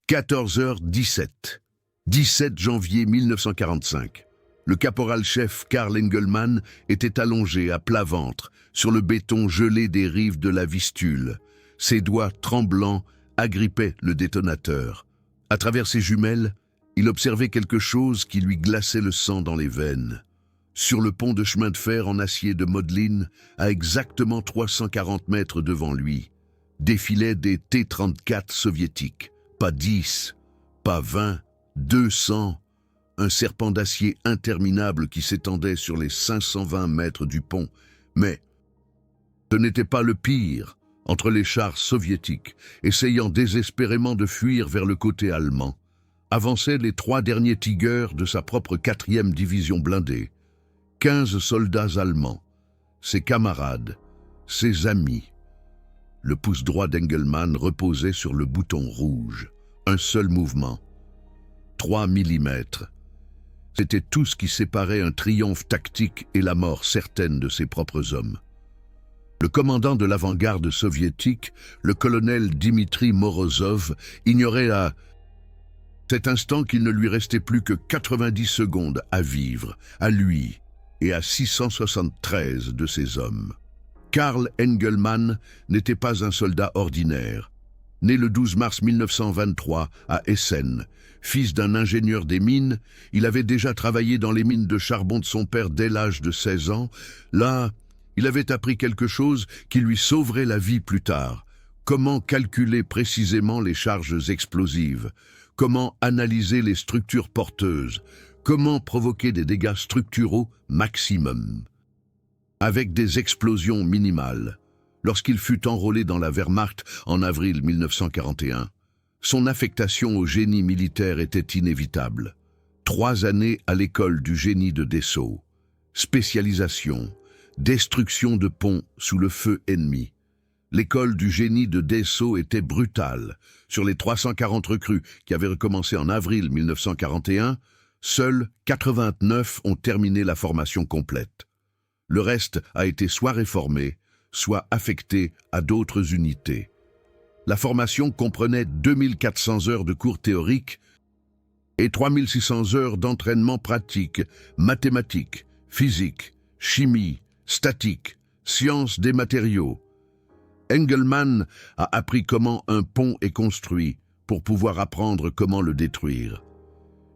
14h17. 17 janvier 1945. Le caporal-chef Karl Engelmann était allongé à plat ventre sur le béton gelé des rives de la Vistule. Ses doigts tremblants agrippaient le détonateur. À travers ses jumelles, il observait quelque chose qui lui glaçait le sang dans les veines. Sur le pont de chemin de fer en acier de Modlin, à exactement 340 mètres devant lui, défilaient des T-34 soviétiques. Pas 10, pas 20, 200, un serpent d'acier interminable qui s'étendait sur les 520 mètres du pont. Mais ce n'était pas le pire. Entre les chars soviétiques, essayant désespérément de fuir vers le côté allemand, avançaient les 3 derniers Tiger de sa propre 4e division blindée. 15 soldats allemands, ses camarades, ses amis. Le pouce droit d'Engelmann reposait sur le bouton rouge. Un seul mouvement. 3 millimètres. C'était tout ce qui séparait un triomphe tactique et la mort certaine de ses propres hommes. Le commandant de l'avant-garde soviétique, le colonel Dimitri Morozov, ignorait à cet instant qu'il ne lui restait plus que 90 secondes à vivre, à lui et à 673 de ses hommes. Karl Engelmann n'était pas un soldat ordinaire. Né le 12 mars 1923 à Essen, fils d'un ingénieur des mines, il avait déjà travaillé dans les mines de charbon de son père dès l'âge de 16 ans. Là, il avait appris quelque chose qui lui sauverait la vie plus tard. Comment calculer précisément les charges explosives, comment analyser les structures porteuses, comment provoquer des dégâts structuraux maximum, avec des explosions minimales. Lorsqu'il fut enrôlé dans la Wehrmacht en avril 1941, son affectation au génie militaire était inévitable. 3 années à l'école du génie de Dessau. Spécialisation, destruction de ponts sous le feu ennemi. L'école du génie de Dessau était brutale. Sur les 340 recrues qui avaient recommencé en avril 1941, seuls 89 ont terminé la formation complète. Le reste a été soit réformé, soit affecté à d'autres unités. La formation comprenait 2400 heures de cours théoriques et 3600 heures d'entraînement pratique, mathématiques, physique, chimie, statique, sciences des matériaux. Engelmann a appris comment un pont est construit pour pouvoir apprendre comment le détruire.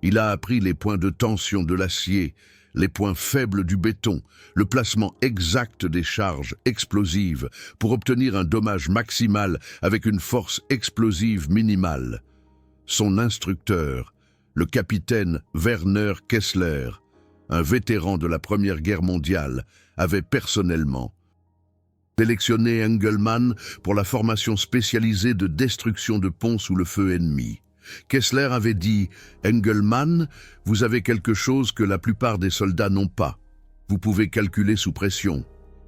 Il a appris les points de tension de l'acier, les points faibles du béton, le placement exact des charges explosives pour obtenir un dommage maximal avec une force explosive minimale. Son instructeur, le capitaine Werner Kessler, un vétéran de la Première Guerre mondiale, avait personnellement sélectionné Engelmann pour la formation spécialisée de destruction de ponts sous le feu ennemi. Kessler avait dit « Engelmann, vous avez quelque chose que la plupart des soldats n'ont pas. Vous pouvez calculer sous pression.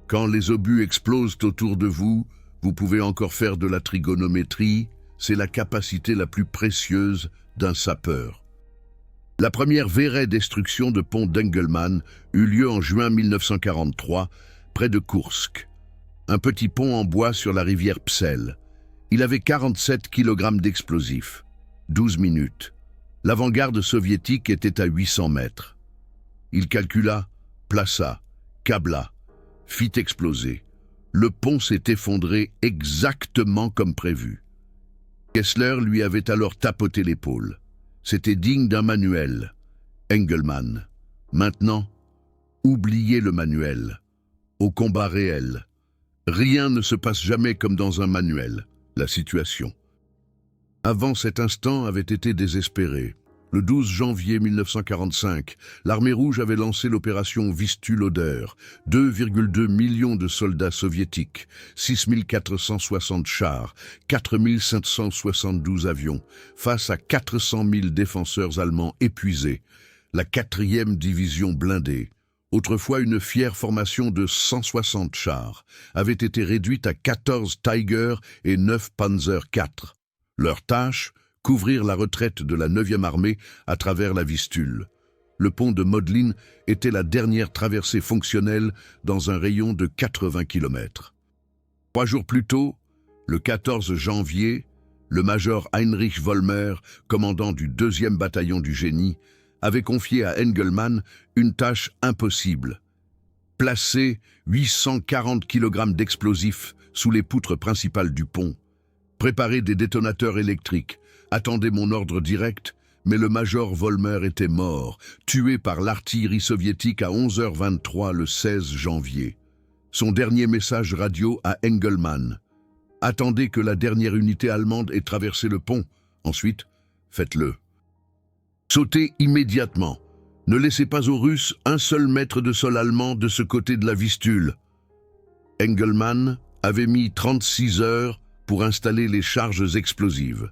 Quand les obus explosent autour de vous, vous pouvez encore faire de la trigonométrie. C'est la capacité la plus précieuse d'un sapeur. » La première vraie destruction de pont d'Engelmann eut lieu en juin 1943, près de Koursk. Un petit pont en bois sur la rivière Psel. Il avait 47 kg d'explosifs. 12 minutes. L'avant-garde soviétique était à 800 mètres. Il calcula, plaça, câbla, fit exploser. Le pont s'est effondré exactement comme prévu. Kessler lui avait alors tapoté l'épaule. C'était digne d'un manuel. Engelmann. Maintenant, oubliez le manuel. Au combat réel. Rien ne se passe jamais comme dans un manuel. La situation, avant cet instant, avait été désespérée. Le 12 janvier 1945, l'armée rouge avait lancé l'opération Vistule-Oder. 2,2 millions de soldats soviétiques, 6 460 chars, 4 572 avions, face à 400 000 défenseurs allemands épuisés. La 4e division blindée, autrefois une fière formation de 160 chars, avait été réduite à 14 Tiger et 9 Panzer IV. Leur tâche, couvrir la retraite de la 9e armée à travers la Vistule. Le pont de Modlin était la dernière traversée fonctionnelle dans un rayon de 80 km. 3 jours plus tôt, le 14 janvier, Le major Heinrich Vollmer, commandant du 2e bataillon du génie, avait confié à Engelmann une tâche impossible. Placer 840 kg d'explosifs sous les poutres principales du pont. Préparer des détonateurs électriques. Attendez mon ordre direct, mais le major Vollmer était mort, tué par l'artillerie soviétique à 11h23 le 16 janvier. Son dernier message radio à Engelmann. Attendez que la dernière unité allemande ait traversé le pont. Ensuite, faites-le. Sautez immédiatement. Ne laissez pas aux Russes un seul mètre de sol allemand de ce côté de la Vistule. Engelmann avait mis 36 heures pour installer les charges explosives.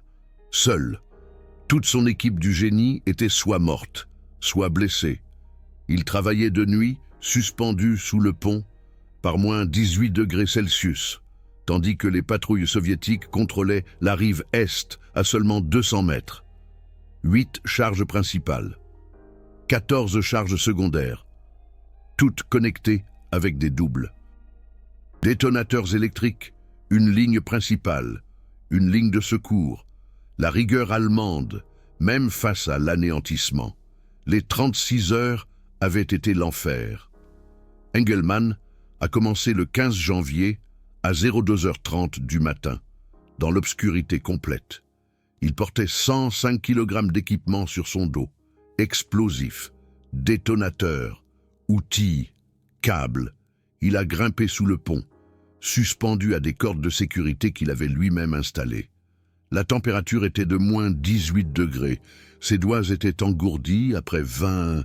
Seul. Toute son équipe du génie était soit morte, soit blessée. Il travaillait de nuit, suspendu sous le pont, par moins 18 degrés Celsius, tandis que les patrouilles soviétiques contrôlaient la rive est à seulement 200 mètres. 8 charges principales, 14 charges secondaires, toutes connectées avec des doubles. Détonateurs électriques, une ligne principale, une ligne de secours, la rigueur allemande, même face à l'anéantissement. Les 36 heures avaient été l'enfer. Engelmann a commencé le 15 janvier à 02h30 du matin, dans l'obscurité complète. Il portait 105 kg d'équipement sur son dos, explosifs, détonateurs, outils, câbles. Il a grimpé sous le pont, suspendu à des cordes de sécurité qu'il avait lui-même installées. La température était de moins 18 degrés. Ses doigts étaient engourdis après 20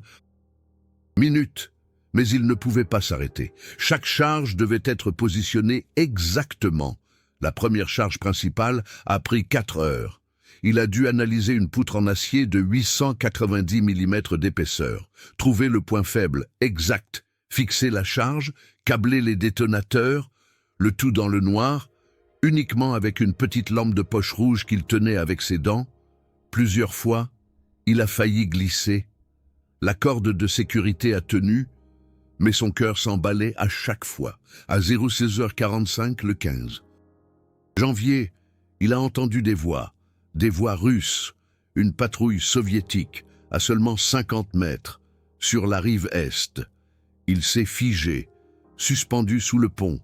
minutes. Mais il ne pouvait pas s'arrêter. Chaque charge devait être positionnée exactement. La première charge principale a pris 4 heures. Il a dû analyser une poutre en acier de 890 mm d'épaisseur, trouver le point faible exact, fixer la charge, câbler les détonateurs, le tout dans le noir, uniquement avec une petite lampe de poche rouge qu'il tenait avec ses dents. Plusieurs fois, il a failli glisser. La corde de sécurité a tenu, mais son cœur s'emballait à chaque fois, à 06h45 le 15 janvier. Il a entendu des voix russes, une patrouille soviétique à seulement 50 mètres, sur la rive est. Il s'est figé, suspendu sous le pont,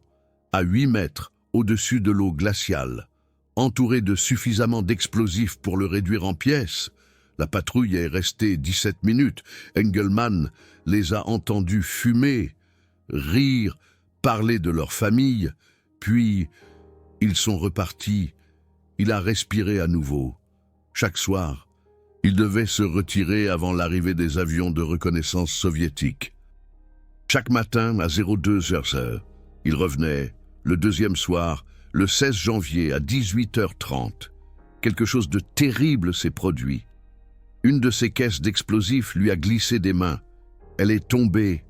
à 8 mètres au-dessus de l'eau glaciale, entouré de suffisamment d'explosifs pour le réduire en pièces. La patrouille est restée 17 minutes. Engelmann les a entendus fumer, rire, parler de leur famille, puis ils sont repartis. Il a respiré à nouveau. Chaque soir, il devait se retirer avant l'arrivée des avions de reconnaissance soviétiques. Chaque matin, à 02h, il revenait, le deuxième soir, le 16 janvier à 18h30. Quelque chose de terrible s'est produit. Une de ses caisses d'explosifs lui a glissé des mains. Elle est tombée,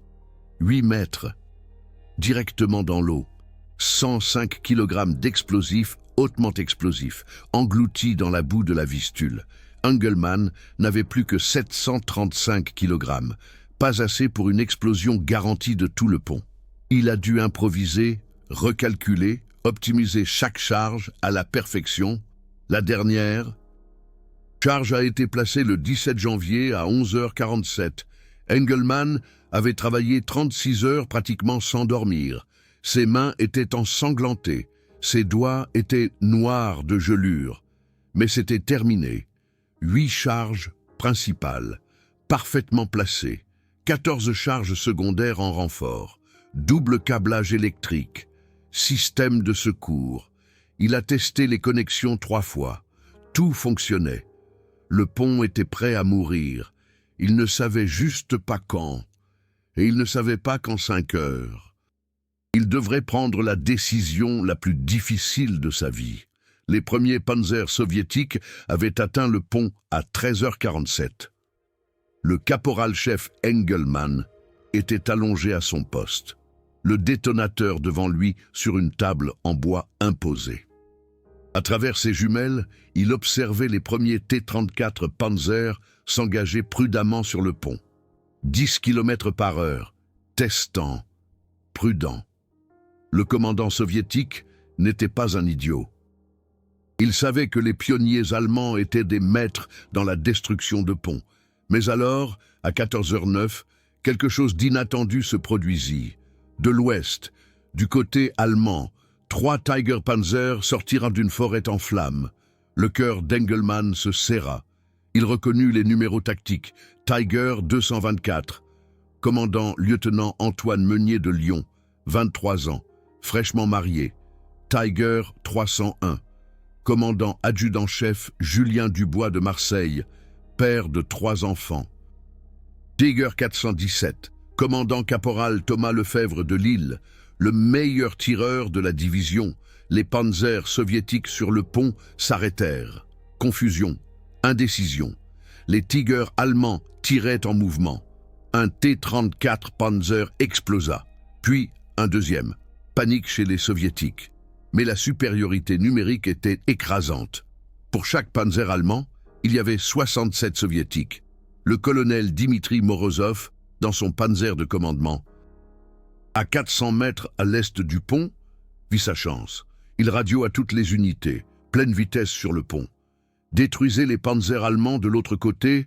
8 mètres, directement dans l'eau. 105 kg d'explosifs hautement explosifs, engloutis dans la boue de la Vistule. Engelmann n'avait plus que 735 kg, pas assez pour une explosion garantie de tout le pont. Il a dû improviser, recalculer, optimiser chaque charge à la perfection. La dernière charge a été placée le 17 janvier à 11h47. Engelmann avait travaillé 36 heures pratiquement sans dormir. Ses mains étaient ensanglantées, ses doigts étaient noirs de gelure. Mais c'était terminé. 8 charges principales, parfaitement placées, 14 charges secondaires en renfort, double câblage électrique, système de secours. Il a testé les connexions 3 fois. Tout fonctionnait. Le pont était prêt à mourir. Il ne savait juste pas quand. Et il ne savait pas qu'en 5 heures. Il devrait prendre la décision la plus difficile de sa vie. Les premiers panzers soviétiques avaient atteint le pont à 13h47. Le caporal-chef Engelmann était allongé à son poste, le détonateur devant lui sur une table en bois imposée. À travers ses jumelles, il observait les premiers T-34 Panzer s'engager prudemment sur le pont. 10 km par heure, testant, prudent. Le commandant soviétique n'était pas un idiot. Il savait que les pionniers allemands étaient des maîtres dans la destruction de ponts. Mais alors, à 14h09, quelque chose d'inattendu se produisit. De l'ouest, du côté allemand, 3 Tiger Panzer sortirent d'une forêt en flammes. Le cœur d'Engelmann se serra. Il reconnut les numéros tactiques. Tiger 224. Commandant lieutenant Antoine Meunier de Lyon, 23 ans, fraîchement marié. Tiger 301. Commandant adjudant-chef Julien Dubois de Marseille, père de 3 enfants. Tiger 417. Commandant caporal Thomas Lefebvre de Lille, le meilleur tireur de la division. Les panzers soviétiques sur le pont s'arrêtèrent. Confusion, indécision. Les Tigers allemands tiraient en mouvement. Un T-34 Panzer explosa, puis un deuxième. Panique chez les soviétiques. Mais la supériorité numérique était écrasante. Pour chaque panzer allemand, il y avait 67 soviétiques. Le colonel Dimitri Morozov, dans son panzer de commandement, à 400 mètres à l'est du pont, vit sa chance. Il radio à toutes les unités, pleine vitesse sur le pont. Détruisez les panzers allemands de l'autre côté.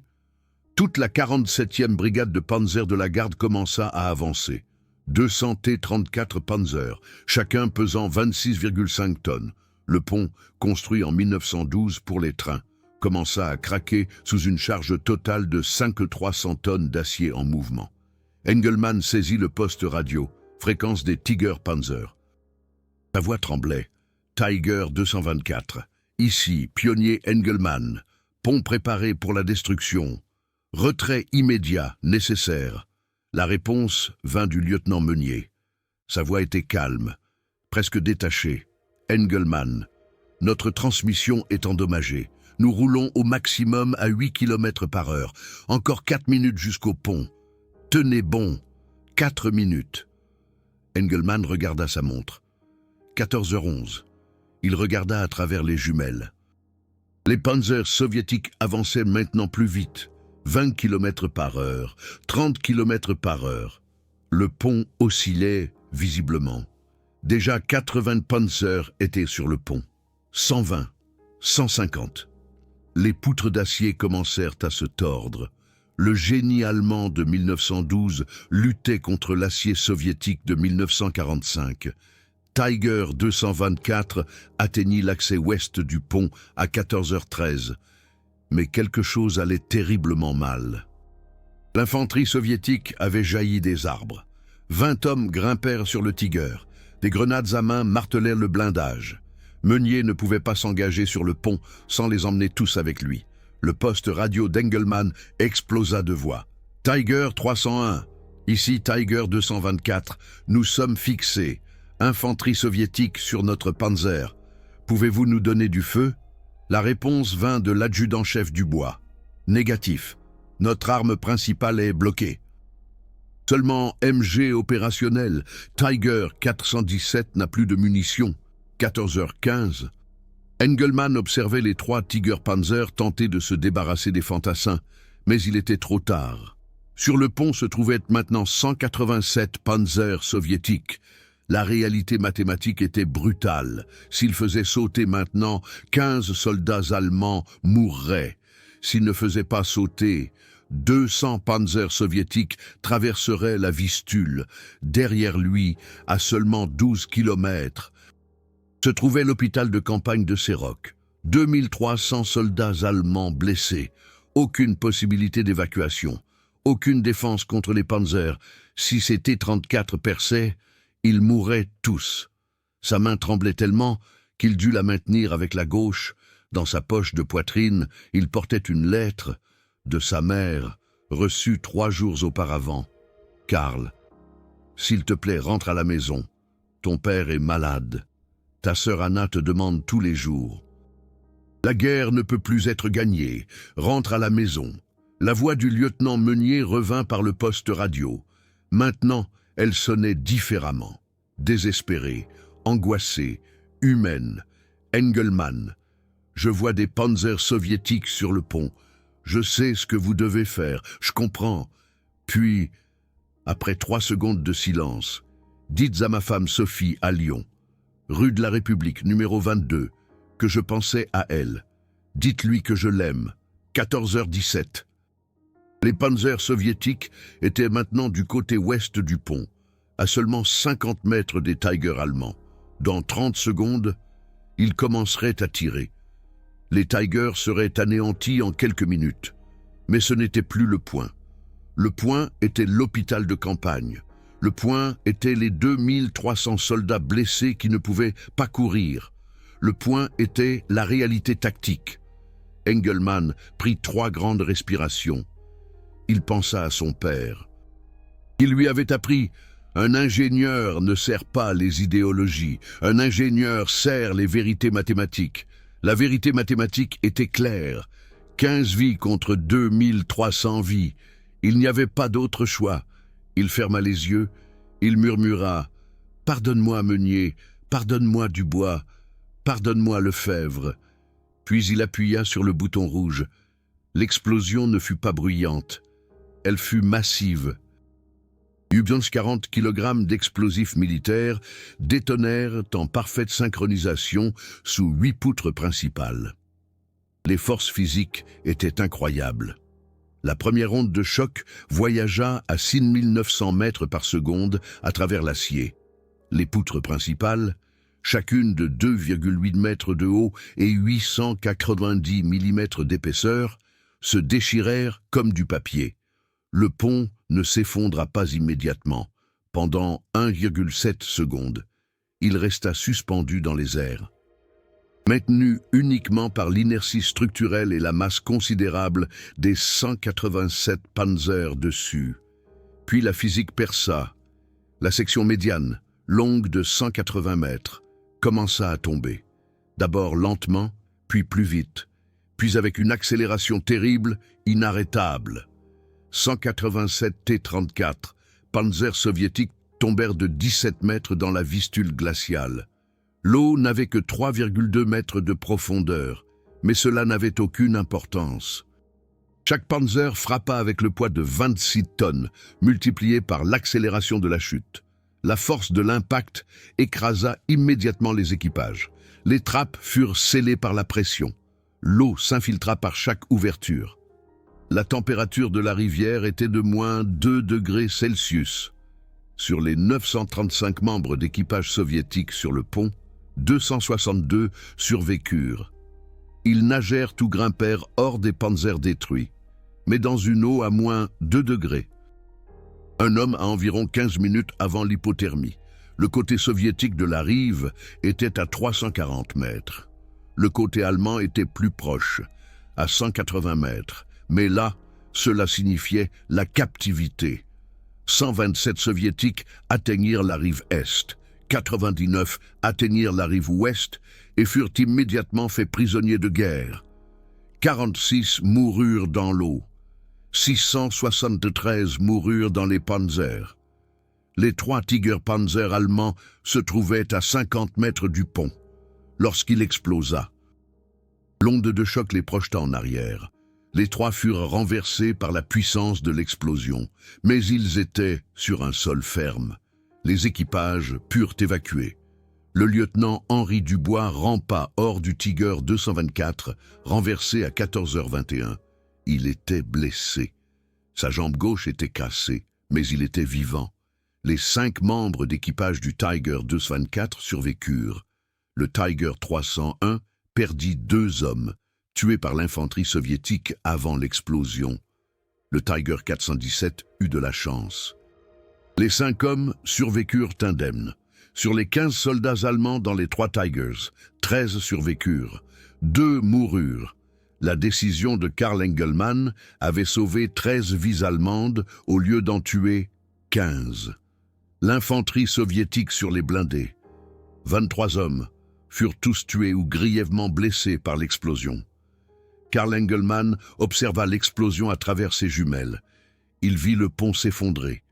Toute la 47e brigade de panzer de la garde commença à avancer. 200 T-34 Panzer, chacun pesant 26,5 tonnes. Le pont, construit en 1912 pour les trains, commença à craquer sous une charge totale de 5,300 tonnes d'acier en mouvement. Engelmann saisit le poste radio, fréquence des Tiger Panzer. Sa voix tremblait. Tiger 224. Ici, pionnier Engelmann. Pont préparé pour la destruction. Retrait immédiat, nécessaire. La réponse vint du lieutenant Meunier. Sa voix était calme, presque détachée. Engelmann. Notre transmission est endommagée. Nous roulons au maximum à 8 km par heure. Encore 4 minutes jusqu'au pont. Tenez bon. 4 minutes. Engelmann regarda sa montre. 14h11. Il regarda à travers les jumelles. Les panzers soviétiques avançaient maintenant plus vite. 20 km par heure, 30 km par heure. Le pont oscillait visiblement. Déjà 80 panzers étaient sur le pont. 120, 150. Les poutres d'acier commencèrent à se tordre. Le génie allemand de 1912 luttait contre l'acier soviétique de 1945. Tiger 224 atteignit l'accès ouest du pont à 14h13. Mais quelque chose allait terriblement mal. L'infanterie soviétique avait jailli des arbres. 20 hommes grimpèrent sur le Tiger. Des grenades à main martelèrent le blindage. Meunier ne pouvait pas s'engager sur le pont sans les emmener tous avec lui. Le poste radio d'Engelmann explosa de voix. « Tiger 301, ici Tiger 224, nous sommes fixés. Infanterie soviétique sur notre panzer. Pouvez-vous nous donner du feu ?» La réponse vint de l'adjudant-chef Dubois. « Négatif. Notre arme principale est bloquée. » Seulement MG opérationnel. Tiger 417 n'a plus de munitions. 14h15. Engelmann observait les 3 Tiger Panzer tenter de se débarrasser des fantassins, mais il était trop tard. Sur le pont se trouvaient maintenant 187 Panzers soviétiques. La réalité mathématique était brutale. S'il faisait sauter maintenant, 15 soldats allemands mourraient. S'il ne faisait pas sauter, 200 panzers soviétiques traverseraient la Vistule. Derrière lui, à seulement 12 kilomètres, se trouvait l'hôpital de campagne de Séroc. 2300 soldats allemands blessés. Aucune possibilité d'évacuation. Aucune défense contre les panzers. Si ces T-34 perçaient, ils mourraient tous. Sa main tremblait tellement qu'il dut la maintenir avec la gauche. Dans sa poche de poitrine, il portait une lettre de sa mère, reçue 3 jours auparavant. « Karl, s'il te plaît, rentre à la maison. Ton père est malade. Ta sœur Anna te demande tous les jours. La guerre ne peut plus être gagnée. Rentre à la maison. » La voix du lieutenant Meunier revint par le poste radio. Maintenant, elle sonnait différemment. Désespérée, angoissée, humaine. Engelmann. Je vois des panzers soviétiques sur le pont. Je sais ce que vous devez faire, je comprends. Puis, après 3 secondes de silence, dites à ma femme Sophie à Lyon, rue de la République, numéro 22, que je pensais à elle. Dites-lui que je l'aime. 14h17. Les panzers soviétiques étaient maintenant du côté ouest du pont, à seulement 50 mètres des Tigers allemands. Dans 30 secondes, ils commenceraient à tirer. Les Tigers seraient anéantis en quelques minutes. Mais ce n'était plus le point. Le point était l'hôpital de campagne. Le point était les 2300 soldats blessés qui ne pouvaient pas courir. Le point était la réalité tactique. Engelmann prit 3 grandes respirations. Il pensa à son père. Il lui avait appris: un ingénieur ne sert pas les idéologies, un ingénieur sert les vérités mathématiques. La vérité mathématique était claire. 15 vies contre 2300 vies. Il n'y avait pas d'autre choix. Il ferma les yeux. Il murmura: pardonne-moi, Meunier, pardonne-moi, Dubois, pardonne-moi, Lefebvre. Puis il appuya sur le bouton rouge. L'explosion ne fut pas bruyante. Elle fut massive. 40 kg d'explosifs militaires détonèrent en parfaite synchronisation sous 8 poutres principales. Les forces physiques étaient incroyables. La première onde de choc voyagea à 6900 mètres par seconde à travers l'acier. Les poutres principales, chacune de 2,8 mètres de haut et 890 mm d'épaisseur, se déchirèrent comme du papier. Le pont ne s'effondra pas immédiatement. Pendant 1,7 secondes, il resta suspendu dans les airs. Maintenu uniquement par l'inertie structurelle et la masse considérable des 187 panzers dessus. Puis la physique perça. La section médiane, longue de 180 mètres, commença à tomber. D'abord lentement, puis plus vite, puis avec une accélération terrible, inarrêtable. 187 T-34, panzers soviétiques, tombèrent de 17 mètres dans la Vistule glaciale. L'eau n'avait que 3,2 mètres de profondeur, mais cela n'avait aucune importance. Chaque panzer frappa avec le poids de 26 tonnes, multiplié par l'accélération de la chute. La force de l'impact écrasa immédiatement les équipages. Les trappes furent scellées par la pression. L'eau s'infiltra par chaque ouverture. La température de la rivière était de moins 2 degrés Celsius. Sur les 935 membres d'équipage soviétique sur le pont, 262 survécurent. Ils nagèrent ou grimpèrent hors des panzers détruits, mais dans une eau à moins 2 degrés. Un homme à environ 15 minutes avant l'hypothermie. Le côté soviétique de la rive était à 340 mètres. Le côté allemand était plus proche, à 180 mètres. Mais là, cela signifiait la captivité. 127 soviétiques atteignirent la rive est. 99 atteignirent la rive ouest et furent immédiatement faits prisonniers de guerre. 46 moururent dans l'eau. 673 moururent dans les panzers. Les 3 Tiger Panzer allemands se trouvaient à 50 mètres du pont, lorsqu'il explosa. L'onde de choc les projeta en arrière. Les 3 furent renversés par la puissance de l'explosion, mais ils étaient sur un sol ferme. Les équipages purent évacuer. Le lieutenant Henri Dubois rampa hors du Tiger 224, renversé à 14h21. Il était blessé. Sa jambe gauche était cassée, mais il était vivant. Les 5 membres d'équipage du Tiger 224 survécurent. Le Tiger 301 perdit 2 hommes, tués par l'infanterie soviétique avant l'explosion. Le Tiger 417 eut de la chance. Les 5 hommes survécurent indemnes. Sur les 15 soldats allemands dans les 3 Tigers, 13 survécurent. 2 moururent. La décision de Karl Engelmann avait sauvé 13 vies allemandes au lieu d'en tuer 15. L'infanterie soviétique sur les blindés. 23 hommes furent tous tués ou grièvement blessés par l'explosion. Karl Engelmann observa l'explosion à travers ses jumelles. Il vit le pont s'effondrer.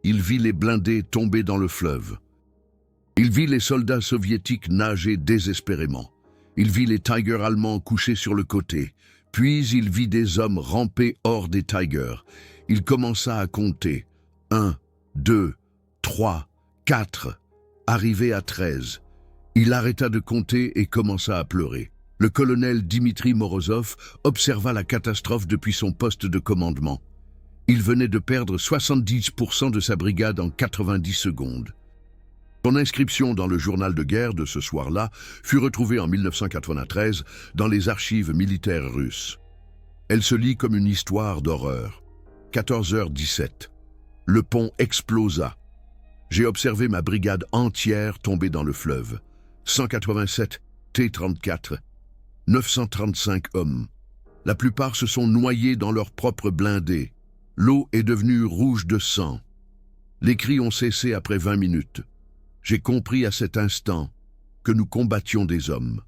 Il vit les blindés tomber dans le fleuve. Il vit les soldats soviétiques nager désespérément. Il vit les Tigers allemands couchés sur le côté. Puis il vit des hommes ramper hors des Tigers. Il commença à compter. 1, 2, 3, 4. Arrivé à 13. Il arrêta de compter et commença à pleurer. Le colonel Dimitri Morozov observa la catastrophe depuis son poste de commandement. Il venait de perdre 70% de sa brigade en 90 secondes. Son inscription dans le journal de guerre de ce soir-là fut retrouvée en 1993 dans les archives militaires russes. Elle se lit comme une histoire d'horreur. 14h17. Le pont explosa. J'ai observé ma brigade entière tomber dans le fleuve. 187 T-34, 935 hommes. La plupart se sont noyés dans leurs propres blindés. L'eau est devenue rouge de sang. Les cris ont cessé après 20 minutes. J'ai compris à cet instant que nous combattions des hommes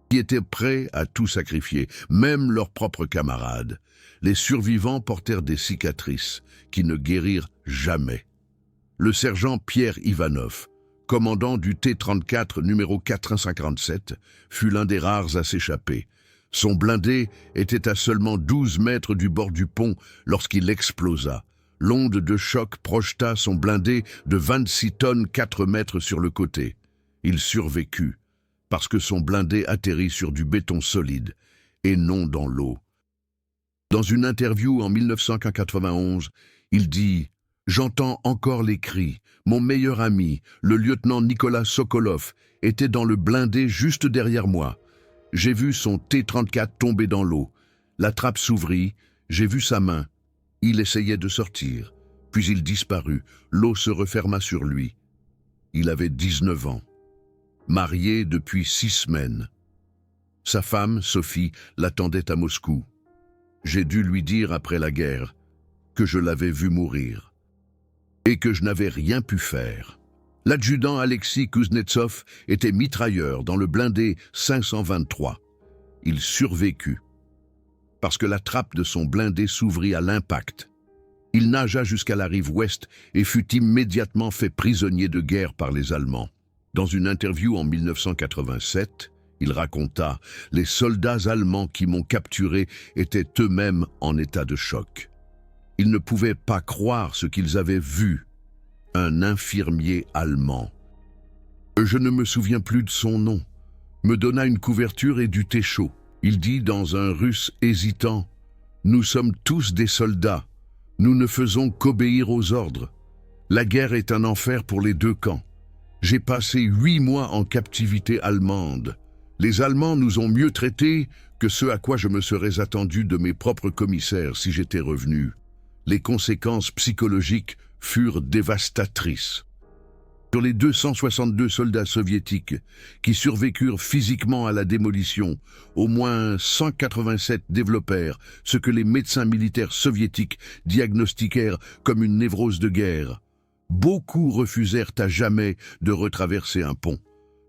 qui étaient prêts à tout sacrifier, même leurs propres camarades. Les survivants portèrent des cicatrices qui ne guérirent jamais. Le sergent Pierre Ivanov, commandant du T-34 numéro 457, fut l'un des rares à s'échapper. Son blindé était à seulement 12 mètres du bord du pont lorsqu'il explosa. L'onde de choc projeta son blindé de 26 tonnes 4 mètres sur le côté. Il survécut, parce que son blindé atterrit sur du béton solide, et non dans l'eau. Dans une interview en 1991, il dit « J'entends encore les cris. Mon meilleur ami, le lieutenant Nicolas Sokolov, était dans le blindé juste derrière moi. J'ai vu son T-34 tomber dans l'eau. La trappe s'ouvrit, j'ai vu sa main. Il essayait de sortir, puis il disparut. L'eau se referma sur lui. Il avait 19 ans. Marié depuis 6 semaines. Sa femme, Sophie, l'attendait à Moscou. J'ai dû lui dire après la guerre que je l'avais vu mourir et que je n'avais rien pu faire. L'adjudant Alexis Kuznetsov était mitrailleur dans le blindé 523. Il survécut parce que la trappe de son blindé s'ouvrit à l'impact. Il nagea jusqu'à la rive ouest et fut immédiatement fait prisonnier de guerre par les Allemands. Dans une interview en 1987, il raconta « Les soldats allemands qui m'ont capturé étaient eux-mêmes en état de choc. Ils ne pouvaient pas croire ce qu'ils avaient vu. Un infirmier allemand. Je ne me souviens plus de son nom. Me donna une couverture et du thé chaud. Il dit dans un russe hésitant « Nous sommes tous des soldats. Nous ne faisons qu'obéir aux ordres. La guerre est un enfer pour les deux camps. J'ai passé 8 mois en captivité allemande. Les Allemands nous ont mieux traités que ce à quoi je me serais attendu de mes propres commissaires si j'étais revenu. Les conséquences psychologiques furent dévastatrices. Sur les 262 soldats soviétiques qui survécurent physiquement à la démolition, au moins 187 développèrent ce que les médecins militaires soviétiques diagnostiquèrent comme une névrose de guerre. Beaucoup refusèrent à jamais de retraverser un pont.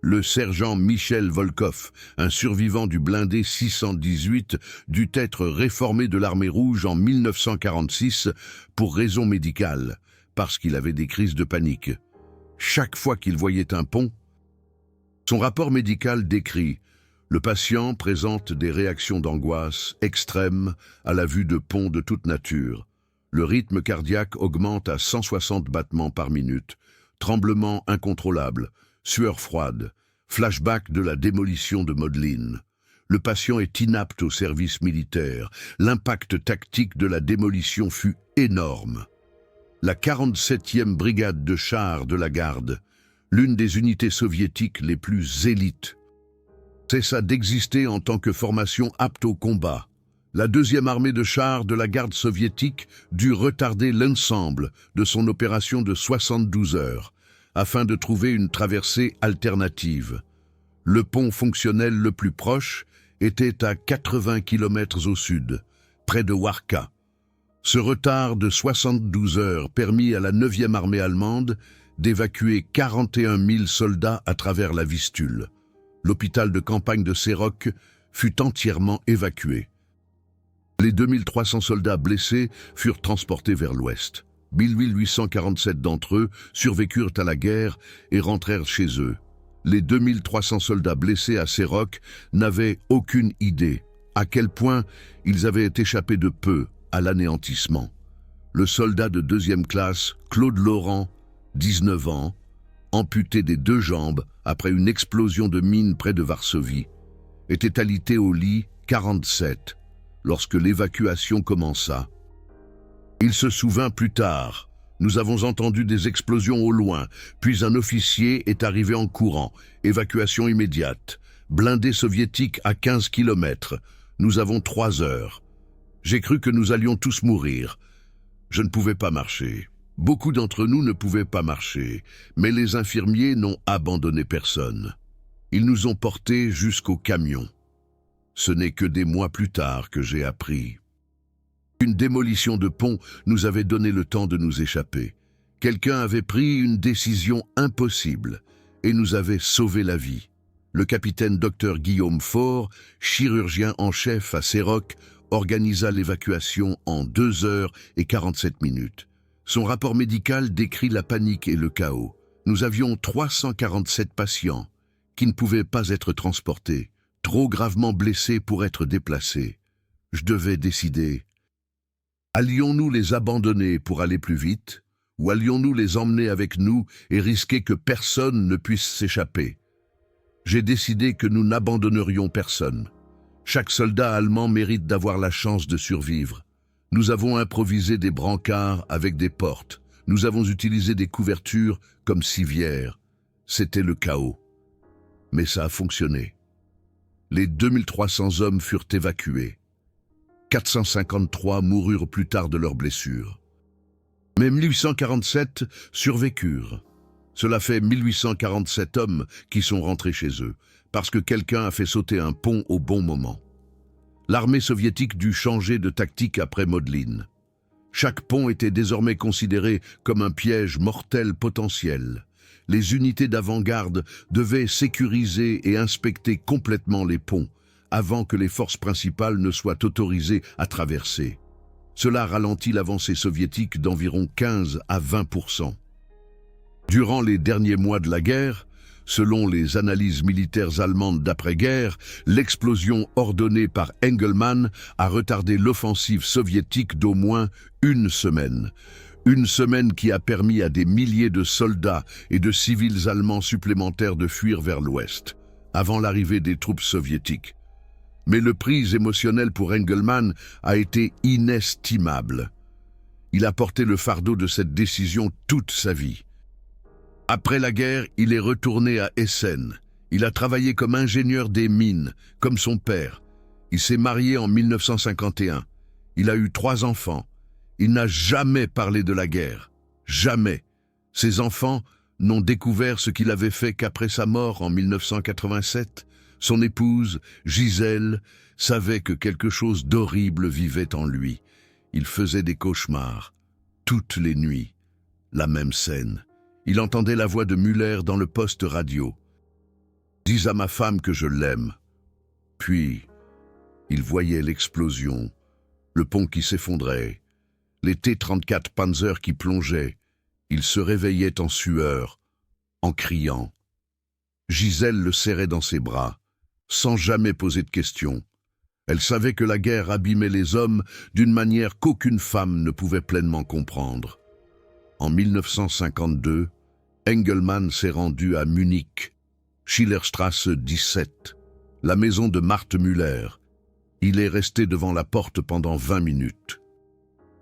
Le sergent Michel Volkov, un survivant du blindé 618, dut être réformé de l'armée rouge en 1946 pour raison médicale, parce qu'il avait des crises de panique. Chaque fois qu'il voyait un pont, son rapport médical décrit « Le patient présente des réactions d'angoisse extrêmes à la vue de ponts de toute nature. Le rythme cardiaque augmente à 160 battements par minute, tremblements incontrôlables, sueur froide, flashback de la démolition de Modlin. Le patient est inapte au service militaire. L'impact tactique de la démolition fut énorme. » La 47e brigade de chars de la garde, l'une des unités soviétiques les plus élites, cessa d'exister en tant que formation apte au combat. La 2e armée de chars de la garde soviétique dut retarder l'ensemble de son opération de 72 heures afin de trouver une traversée alternative. Le pont fonctionnel le plus proche était à 80 km au sud, près de Warka. Ce retard de 72 heures permit à la 9e armée allemande d'évacuer 41 000 soldats à travers la Vistule. L'hôpital de campagne de Serok fut entièrement évacué. Les 2300 soldats blessés furent transportés vers l'ouest. 1847 d'entre eux survécurent à la guerre et rentrèrent chez eux. Les 2300 soldats blessés à Serok n'avaient aucune idée à quel point ils avaient échappé de peu à l'anéantissement. Le soldat de 2e classe, Claude Laurent, 19 ans, amputé des 2 jambes après une explosion de mine près de Varsovie, était alité au lit 47 lorsque l'évacuation commença. Il se souvint plus tard. Nous avons entendu des explosions au loin, puis un officier est arrivé en courant. Évacuation immédiate. Blindé soviétique à 15 kilomètres. Nous avons 3 heures. J'ai cru que nous allions tous mourir. Je ne pouvais pas marcher. Beaucoup d'entre nous ne pouvaient pas marcher, mais les infirmiers n'ont abandonné personne. Ils nous ont portés jusqu'au camion. Ce n'est que des mois plus tard que j'ai appris. Une démolition de pont nous avait donné le temps de nous échapper. Quelqu'un avait pris une décision impossible et nous avait sauvé la vie. Le capitaine Dr Guillaume Faure, chirurgien en chef à Séroc, organisa l'évacuation en 2 heures et 47 minutes. Son rapport médical décrit la panique et le chaos. Nous avions 347 patients qui ne pouvaient pas être transportés, trop gravement blessés pour être déplacés. Je devais décider. Allions-nous les abandonner pour aller plus vite, ou allions-nous les emmener avec nous et risquer que personne ne puisse s'échapper? J'ai décidé que nous n'abandonnerions personne. Chaque soldat allemand mérite d'avoir la chance de survivre. Nous avons improvisé des brancards avec des portes. Nous avons utilisé des couvertures comme civières. C'était le chaos. Mais ça a fonctionné. Les 2300 hommes furent évacués. 453 moururent plus tard de leurs blessures. Mais 1847 survécurent. Cela fait 1847 hommes qui sont rentrés chez eux, parce que quelqu'un a fait sauter un pont au bon moment. L'armée soviétique dut changer de tactique après Modlin. Chaque pont était désormais considéré comme un piège mortel potentiel. Les unités d'avant-garde devaient sécuriser et inspecter complètement les ponts, avant que les forces principales ne soient autorisées à traverser. Cela ralentit l'avancée soviétique d'environ 15 à 20%. Durant les derniers mois de la guerre, selon les analyses militaires allemandes d'après-guerre, l'explosion ordonnée par Engelmann a retardé l'offensive soviétique d'au moins 1 semaine. Une semaine qui a permis à des milliers de soldats et de civils allemands supplémentaires de fuir vers l'ouest, avant l'arrivée des troupes soviétiques. Mais le prix émotionnel pour Engelmann a été inestimable. Il a porté le fardeau de cette décision toute sa vie. Après la guerre, il est retourné à Essen. Il a travaillé comme ingénieur des mines, comme son père. Il s'est marié en 1951. Il a eu 3 enfants. Il n'a jamais parlé de la guerre. Jamais. Ses enfants n'ont découvert ce qu'il avait fait qu'après sa mort en 1987. Son épouse, Gisèle, savait que quelque chose d'horrible vivait en lui. Il faisait des cauchemars. Toutes les nuits. La même scène. Il entendait la voix de Müller dans le poste radio. « Dis à ma femme que je l'aime. » Puis, il voyait l'explosion, le pont qui s'effondrait, les T-34 Panzer qui plongeaient. Il se réveillait en sueur, en criant. Gisèle le serrait dans ses bras, sans jamais poser de questions. Elle savait que la guerre abîmait les hommes d'une manière qu'aucune femme ne pouvait pleinement comprendre. En 1952, Engelmann s'est rendu à Munich, Schillerstrasse 17, la maison de Marthe Müller. Il est resté devant la porte pendant 20 minutes.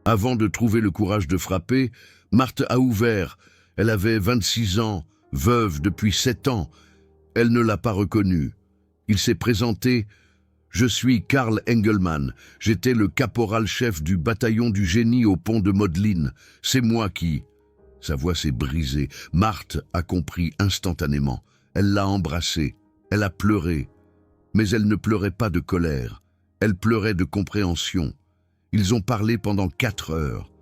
Avant de trouver le courage de frapper, Marthe a ouvert. Elle avait 26 ans, veuve depuis 7 ans. Elle ne l'a pas reconnu. Il s'est présenté « Je suis Karl Engelmann. J'étais le caporal-chef du bataillon du génie au pont de Modlin. C'est moi qui... » Sa voix s'est brisée. Marthe a compris instantanément. Elle l'a embrassé. Elle a pleuré. Mais elle ne pleurait pas de colère. Elle pleurait de compréhension. Ils ont parlé pendant 4 heures.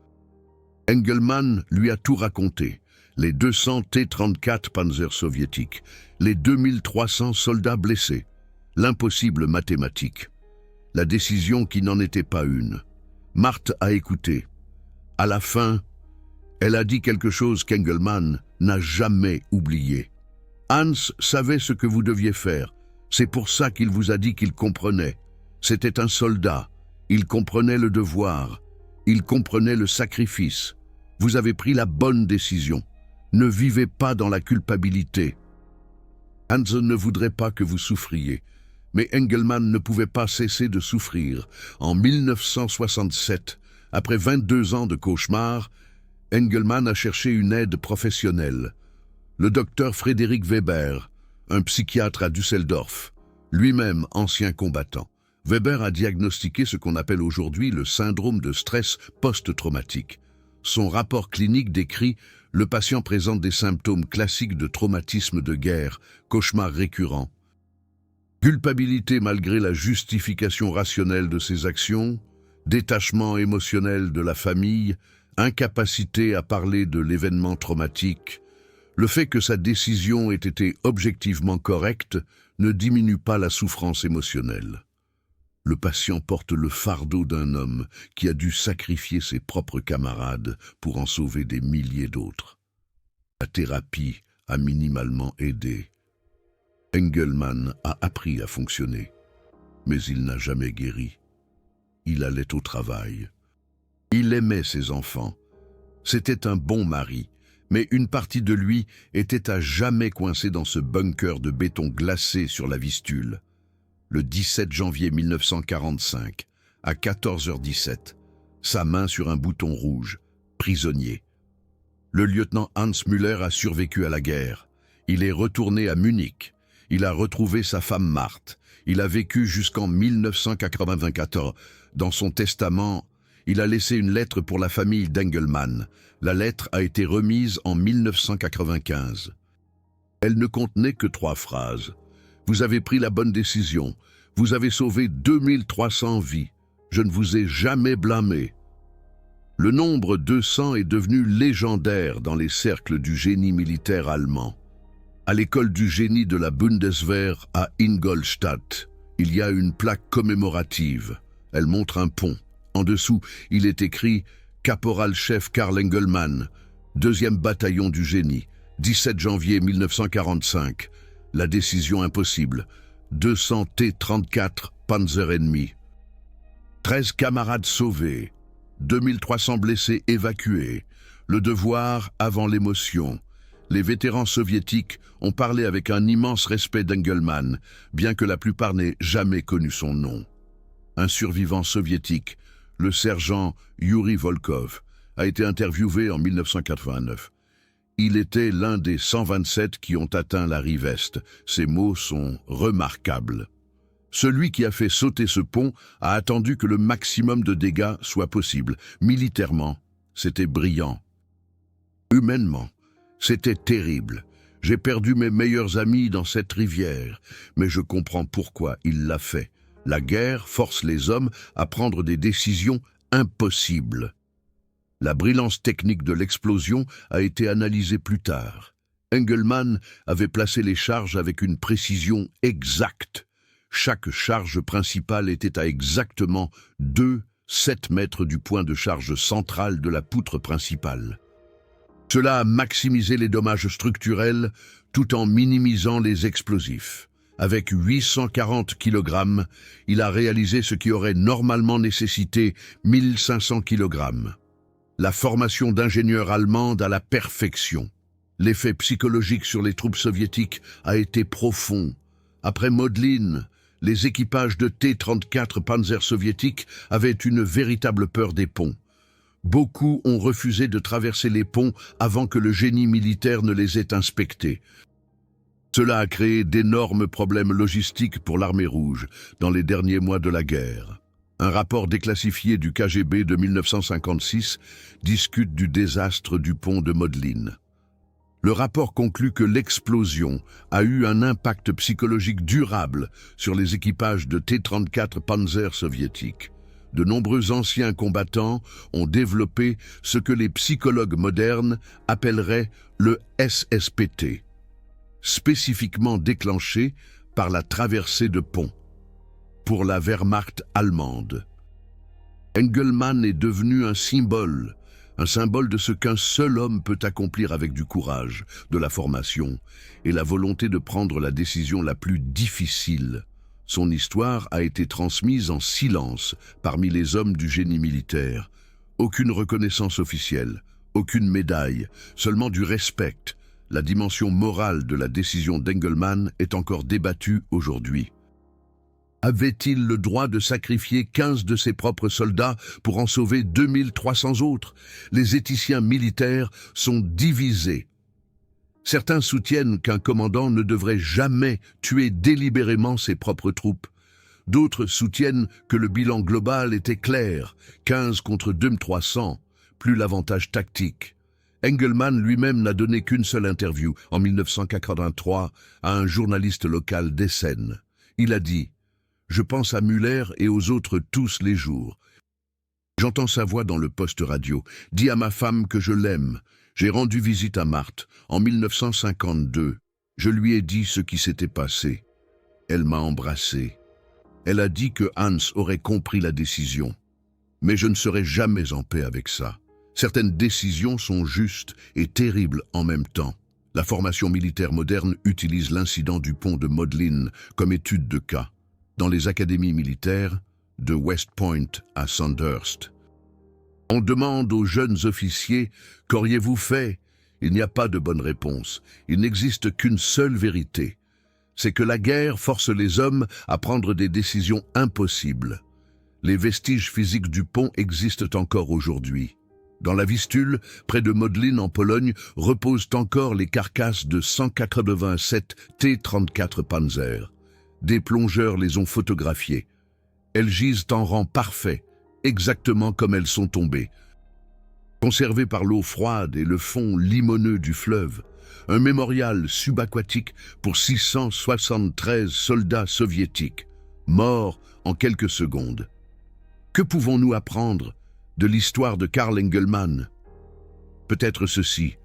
Engelmann lui a tout raconté. Les 200 T-34 Panzer soviétiques, les 2300 soldats blessés, l'impossible mathématique, la décision qui n'en était pas une. Marthe a écouté. À la fin, elle a dit quelque chose qu'Engelmann n'a jamais oublié. Hans savait ce que vous deviez faire. C'est pour ça qu'il vous a dit qu'il comprenait. C'était un soldat. Il comprenait le devoir. Il comprenait le sacrifice. Vous avez pris la bonne décision. Ne vivez pas dans la culpabilité. Hans ne voudrait pas que vous souffriez, mais Engelmann ne pouvait pas cesser de souffrir. En 1967, après 22 ans de cauchemar, Engelmann a cherché une aide professionnelle. Le docteur Frédéric Weber, un psychiatre à Düsseldorf, lui-même ancien combattant. Weber a diagnostiqué ce qu'on appelle aujourd'hui le syndrome de stress post-traumatique. Son rapport clinique décrit: le patient présente des symptômes classiques de traumatisme de guerre, cauchemars récurrents, culpabilité malgré la justification rationnelle de ses actions, détachement émotionnel de la famille, incapacité à parler de l'événement traumatique. Le fait que sa décision ait été objectivement correcte ne diminue pas la souffrance émotionnelle. Le patient porte le fardeau d'un homme qui a dû sacrifier ses propres camarades pour en sauver des milliers d'autres. La thérapie a minimalement aidé. Engelmann a appris à fonctionner, mais il n'a jamais guéri. Il allait au travail. Il aimait ses enfants. C'était un bon mari, mais une partie de lui était à jamais coincée dans ce bunker de béton glacé sur la Vistule. Le 17 janvier 1945, à 14h17, sa main sur un bouton rouge, prisonnier. Le lieutenant Hans Müller a survécu à la guerre. Il est retourné à Munich. Il a retrouvé sa femme Marthe. Il a vécu jusqu'en 1994. Dans son testament, il a laissé une lettre pour la famille d'Engelmann. La lettre a été remise en 1995. Elle ne contenait que 3 phrases. Vous avez pris la bonne décision. Vous avez sauvé 2300 vies. Je ne vous ai jamais blâmé. Le nombre 200 est devenu légendaire dans les cercles du génie militaire allemand. À l'école du génie de la Bundeswehr à Ingolstadt, il y a une plaque commémorative. Elle montre un pont. En dessous, il est écrit « Caporal-chef Karl Engelmann, 2e bataillon du génie, 17 janvier 1945. La décision impossible. 200 T-34 Panzer ennemis. 13 camarades sauvés. 2300 blessés évacués. Le devoir avant l'émotion. Les vétérans soviétiques ont parlé avec un immense respect d'Engelmann, bien que la plupart n'aient jamais connu son nom. Un survivant soviétique, le sergent Yuri Volkov, a été interviewé en 1989. Il était l'un des 127 qui ont atteint la rive Est. Ces mots sont remarquables. Celui qui a fait sauter ce pont a attendu que le maximum de dégâts soit possible. Militairement, c'était brillant. Humainement, c'était terrible. J'ai perdu mes meilleurs amis dans cette rivière, mais je comprends pourquoi il l'a fait. La guerre force les hommes à prendre des décisions impossibles. La brillance technique de l'explosion a été analysée plus tard. Engelmann avait placé les charges avec une précision exacte. Chaque charge principale était à exactement 7 mètres du point de charge central de la poutre principale. Cela a maximisé les dommages structurels tout en minimisant les explosifs. Avec 840 kg, il a réalisé ce qui aurait normalement nécessité 1500 kg. La formation d'ingénieurs allemands à la perfection. L'effet psychologique sur les troupes soviétiques a été profond. Après Modlin, les équipages de T-34 Panzer soviétiques avaient une véritable peur des ponts. Beaucoup ont refusé de traverser les ponts avant que le génie militaire ne les ait inspectés. Cela a créé d'énormes problèmes logistiques pour l'armée rouge dans les derniers mois de la guerre. Un rapport déclassifié du KGB de 1956 discute du désastre du pont de Modlin. Le rapport conclut que l'explosion a eu un impact psychologique durable sur les équipages de T-34 Panzer soviétiques. De nombreux anciens combattants ont développé ce que les psychologues modernes appelleraient le SSPT, spécifiquement déclenché par la traversée de ponts. Pour la Wehrmacht allemande, Engelmann est devenu un symbole de ce qu'un seul homme peut accomplir avec du courage, de la formation et la volonté de prendre la décision la plus difficile. Son histoire a été transmise en silence parmi les hommes du génie militaire. Aucune reconnaissance officielle, aucune médaille, seulement du respect. La dimension morale de la décision d'Engelmann est encore débattue aujourd'hui. Avait-il le droit de sacrifier 15 de ses propres soldats pour en sauver 2300 autres? Les éthiciens militaires sont divisés. Certains soutiennent qu'un commandant ne devrait jamais tuer délibérément ses propres troupes. D'autres soutiennent que le bilan global était clair, 15 contre 2300, plus l'avantage tactique. Engelmann lui-même n'a donné qu'une seule interview, en 1983, à un journaliste local d'Essen. Il a dit « Je pense à Müller et aux autres tous les jours. J'entends sa voix dans le poste radio. Dis à ma femme que je l'aime. J'ai rendu visite à Marthe en 1952. Je lui ai dit ce qui s'était passé. Elle m'a embrassé. Elle a dit que Hans aurait compris la décision. Mais je ne serai jamais en paix avec ça. Certaines décisions sont justes et terribles en même temps. La formation militaire moderne utilise l'incident du pont de Modlin comme étude de cas. Dans les académies militaires, de West Point à Sandhurst. On demande aux jeunes officiers « Qu'auriez-vous fait ?» Il n'y a pas de bonne réponse. Il n'existe qu'une seule vérité. C'est que la guerre force les hommes à prendre des décisions impossibles. Les vestiges physiques du pont existent encore aujourd'hui. Dans la Vistule, près de Modlin en Pologne, reposent encore les carcasses de 187 T-34 Panzer. Des plongeurs les ont photographiées. Elles gisent en rang parfait, exactement comme elles sont tombées. Conservées par l'eau froide et le fond limoneux du fleuve, un mémorial subaquatique pour 673 soldats soviétiques, morts en quelques secondes. Que pouvons-nous apprendre de l'histoire de Karl Engelmann? Peut-être ceci,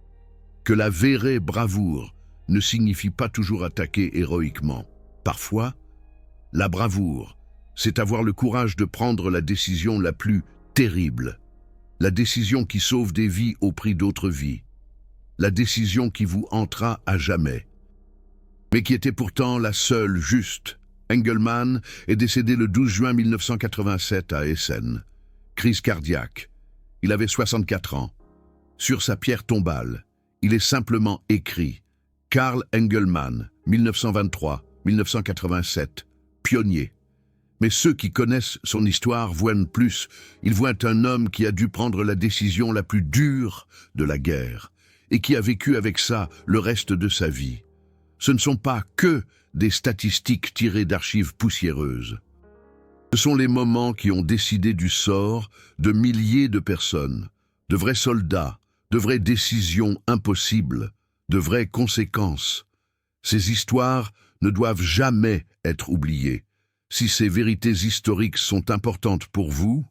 que la vraie bravoure ne signifie pas toujours attaquer héroïquement. Parfois, la bravoure, c'est avoir le courage de prendre la décision la plus terrible, la décision qui sauve des vies au prix d'autres vies, la décision qui vous hantera à jamais, mais qui était pourtant la seule juste. Engelmann est décédé le 12 juin 1987 à Essen. Crise cardiaque. Il avait 64 ans. Sur sa pierre tombale, il est simplement écrit « Karl Engelmann, 1923-1987, pionnier ». Mais ceux qui connaissent son histoire voient plus. Ils voient un homme qui a dû prendre la décision la plus dure de la guerre et qui a vécu avec ça le reste de sa vie. Ce ne sont pas que des statistiques tirées d'archives poussiéreuses. Ce sont les moments qui ont décidé du sort de milliers de personnes, de vrais soldats, de vraies décisions impossibles, de vraies conséquences. Ces histoires ne doivent jamais être oubliées. Si ces vérités historiques sont importantes pour vous,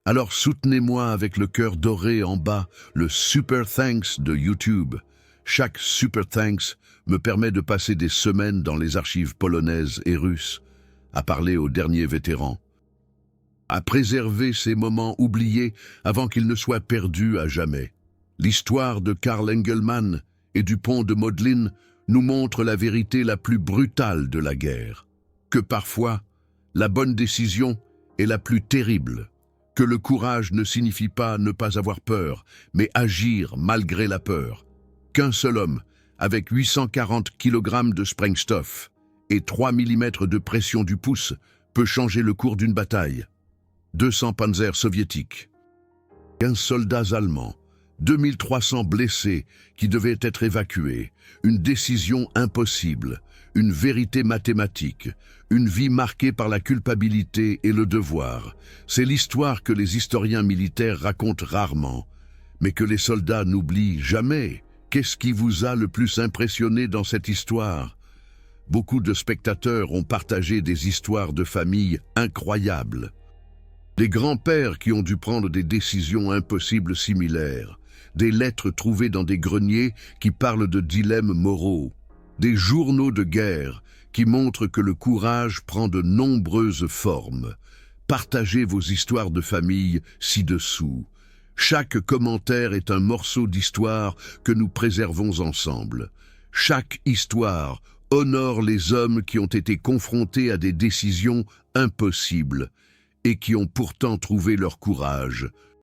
alors soutenez-moi avec le cœur doré en bas, le Super Thanks de YouTube. Chaque Super Thanks me permet de passer des semaines dans les archives polonaises et russes, à parler aux derniers vétérans, à préserver ces moments oubliés avant qu'ils ne soient perdus à jamais. L'histoire de Karl Engelmann et du pont de Modlin nous montre la vérité la plus brutale de la guerre, que parfois, la bonne décision est la plus terrible, que le courage ne signifie pas ne pas avoir peur, mais agir malgré la peur, qu'un seul homme, avec 840 kg de sprengstoff et 3 mm de pression du pouce, peut changer le cours d'une bataille. 200 panzers soviétiques, 15 soldats allemands, 2300 blessés qui devaient être évacués, une décision impossible, une vérité mathématique, une vie marquée par la culpabilité et le devoir. C'est l'histoire que les historiens militaires racontent rarement, mais que les soldats n'oublient jamais. Qu'est-ce qui vous a le plus impressionné dans cette histoire? Beaucoup de spectateurs ont partagé des histoires de famille incroyables. Des grands-pères qui ont dû prendre des décisions impossibles similaires, des lettres trouvées dans des greniers qui parlent de dilemmes moraux, des journaux de guerre qui montrent que le courage prend de nombreuses formes. Partagez vos histoires de famille ci-dessous. Chaque commentaire est un morceau d'histoire que nous préservons ensemble. Chaque histoire honore les hommes qui ont été confrontés à des décisions impossibles et qui ont pourtant trouvé leur courage.